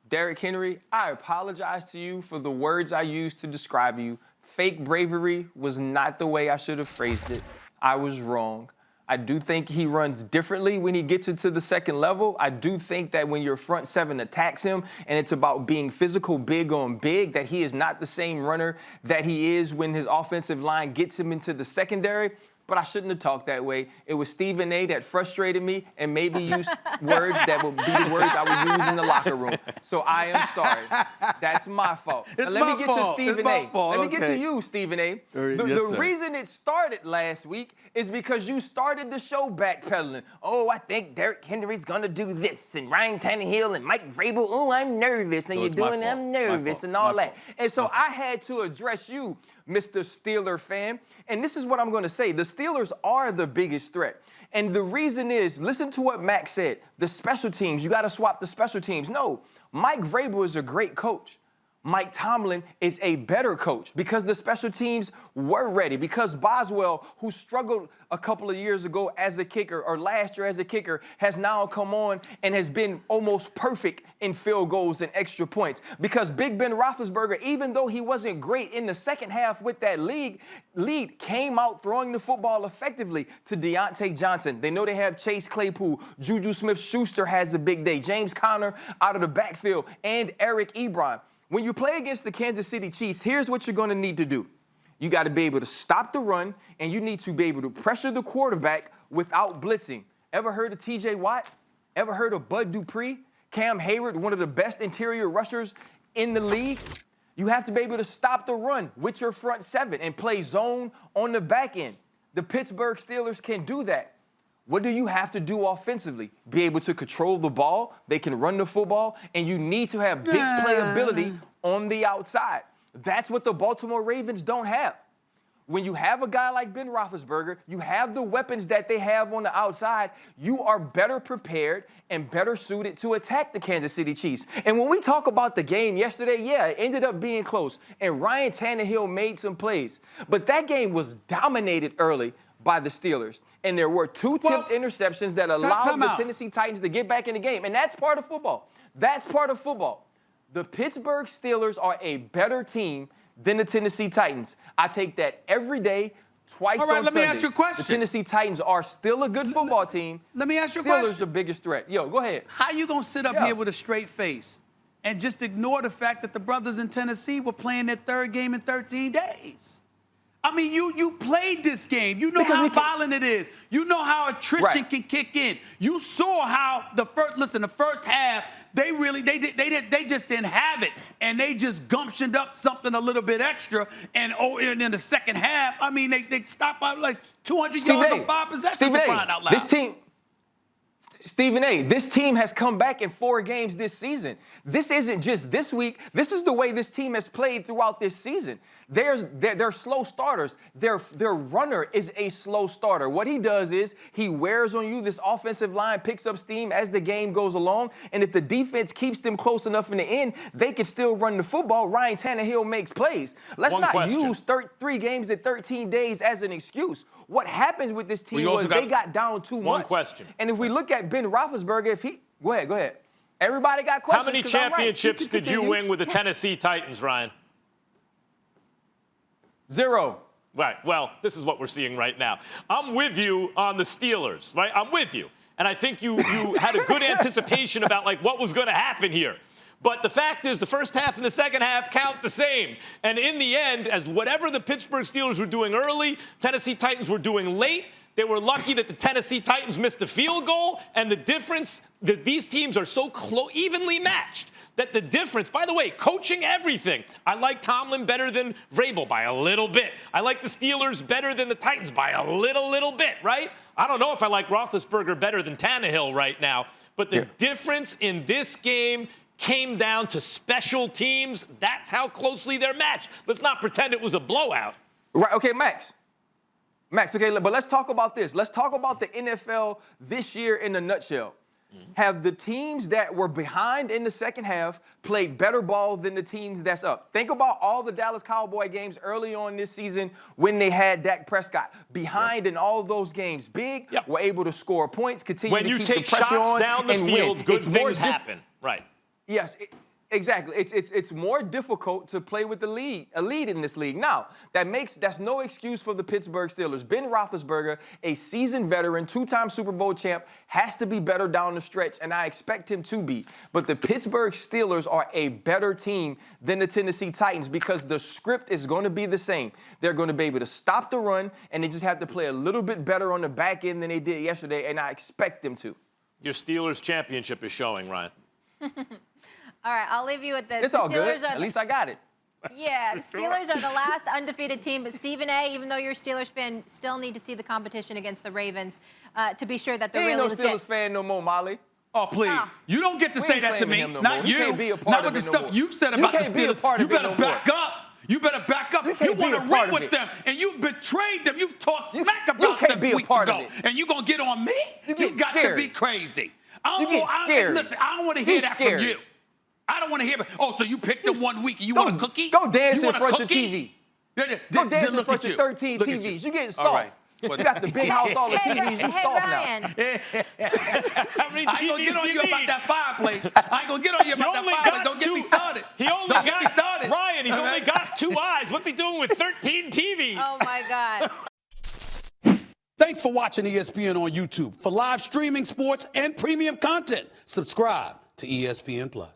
Derrick Henry, I apologize to you for the words I used to describe you. Fake bravery was not the way I should have phrased it. I was wrong. I do think he runs differently when he gets into the second level. I do think that when your front seven attacks him and it's about being physical, big on big, that he is not the same runner that he is when his offensive line gets him into the secondary. But I shouldn't have talked that way. It was Stephen A. that frustrated me and maybe used words that would be the words I would use in the locker room. So I am sorry. That's my fault. Let me get to Stephen A. Let me get to you, Stephen A. The reason it started last week is because you started the show backpedaling. Oh, I think Derrick Henry's going to do this, and Ryan Tannehill and Mike Vrabel, oh, I'm nervous, and so you're doing I'm nervous and all that. And so I had to address you, Mr. Steeler fan, and this is what I'm going to say. The Steelers are the biggest threat. And the reason is, listen to what Max said, the special teams, you got to swap the special teams. No, Mike Vrabel is a great coach. Mike Tomlin is a better coach because the special teams were ready, because Boswell, who struggled a couple of years ago as a kicker or last year as a kicker, has now come on and has been almost perfect in field goals and extra points. Because Big Ben Roethlisberger, even though he wasn't great in the second half with that lead, came out throwing the football effectively to Deontay Johnson. They know they have Chase Claypool. Juju Smith-Schuster has a big day. James Conner out of the backfield, and Eric Ebron. When you play against the Kansas City Chiefs, here's what you're going to need to do. You got to be able to stop the run, and you need to be able to pressure the quarterback without blitzing. Ever heard of T.J. Watt? Ever heard of Bud Dupree? Cam Hayward, one of the best interior rushers in the league? You have to be able to stop the run with your front seven and play zone on the back end. The Pittsburgh Steelers can do that. What do you have to do offensively? Be able to control the ball. They can run the football, and you need to have big playability on the outside. That's what the Baltimore Ravens don't have. When you have a guy like Ben Roethlisberger, you have the weapons that they have on the outside, you are better prepared and better suited to attack the Kansas City Chiefs. And when we talk about the game yesterday, yeah, it ended up being close, and Ryan Tannehill made some plays. But that game was dominated early by the Steelers. And there were two tipped interceptions that allowed the Tennessee Titans to get back in the game. And that's part of football. That's part of football. The Pittsburgh Steelers are a better team than the Tennessee Titans. I take that every day, twice on Sunday. Let me ask you a question. The Tennessee Titans are still a good football team. Let me ask you a question. Steelers the biggest threat. Yo, go ahead. How you going to sit up here with a straight face and just ignore the fact that the brothers in Tennessee were playing their third game in 13 days? I mean, you played this game. You know how violent it is. You know how attrition can kick in. You saw how the first half, they just didn't have it, and they just gumptioned up something a little bit extra. And in the second half, I mean, they stopped by like 200 yards on 5 possessions. Crying out loud. Stephen A., this team has come back in 4 games this season. This isn't just this week. This is the way this team has played throughout this season. They're slow starters. Their runner is a slow starter. What he does is he wears on you. This offensive line picks up steam as the game goes along. And if the defense keeps them close enough in the end, they can still run the football. Ryan Tannehill makes plays. Let's not use 3 games in 13 days as an excuse. What happened with this team was they got down too much. One question. And if we look at Ben Roethlisberger, go ahead. Everybody got questions. How many championships did you win with the Tennessee Titans, Ryan? 0. Right. Well, this is what we're seeing right now. I'm with you on the Steelers, right? I'm with you. And I think you had a good anticipation about, like, what was going to happen here. But the fact is, the first half and the second half count the same. And in the end, as whatever the Pittsburgh Steelers were doing early, Tennessee Titans were doing late. They were lucky that the Tennessee Titans missed a field goal. And the difference, that these teams are so evenly matched that the difference, by the way, coaching everything. I like Tomlin better than Vrabel by a little bit. I like the Steelers better than the Titans by a little bit, right? I don't know if I like Roethlisberger better than Tannehill right now. But the difference in this game came down to special teams. That's how closely they're matched. Let's not pretend it was a blowout. Right, okay, Max, okay, but let's talk about this. Let's talk about the NFL this year in a nutshell. Have the teams that were behind in the second half played better ball than the teams that's up? Think about all the Dallas Cowboy games early on this season when they had Dak Prescott. Behind in all those games, were able to score points, continue to keep the pressure on. When you take shots down the field, good things happen. Right. Yes, Exactly. It's more difficult to play with a lead in this league. Now, that's no excuse for the Pittsburgh Steelers. Ben Roethlisberger, a seasoned veteran, 2-time Super Bowl champ, has to be better down the stretch, and I expect him to be. But the Pittsburgh Steelers are a better team than the Tennessee Titans because the script is going to be the same. They're going to be able to stop the run, and they just have to play a little bit better on the back end than they did yesterday, and I expect them to. Your Steelers championship is showing, Ryan. All right, I'll leave you with this. It's all good. At least I got it. Yeah, the Steelers are the last undefeated team, but Stephen A., even though you're a Steelers fan, still need to see the competition against the Ravens to be sure that they're really legit. Ain't no Steelers fan no more, Molly. Oh, please. You don't get to say that to me. Not you. Can't be a part Not of with the it no stuff more. you said about the Steelers. You better back up. You better back up. You want to ring with them, and you betrayed them. You talked smack about them weeks ago, and you going to get on me? You got to be crazy. Listen, I don't want to hear that from you. I don't want to hear it. Oh, so you picked them 1 week and you want a cookie? Go dance in front of TV. Go dance in front of 13 TVs. You're getting soft. All right. You got the big house, all the TVs. You soft Ryan. now. How many I ain't going to get on you about that fireplace. I ain't going to get on you about that fireplace. Don't get me started. Don't get me started. Ryan, he's only got 2 eyes. What's he doing with 13 TVs? Oh, my God. Thanks for watching ESPN on YouTube. For live streaming sports and premium content, subscribe to ESPN+.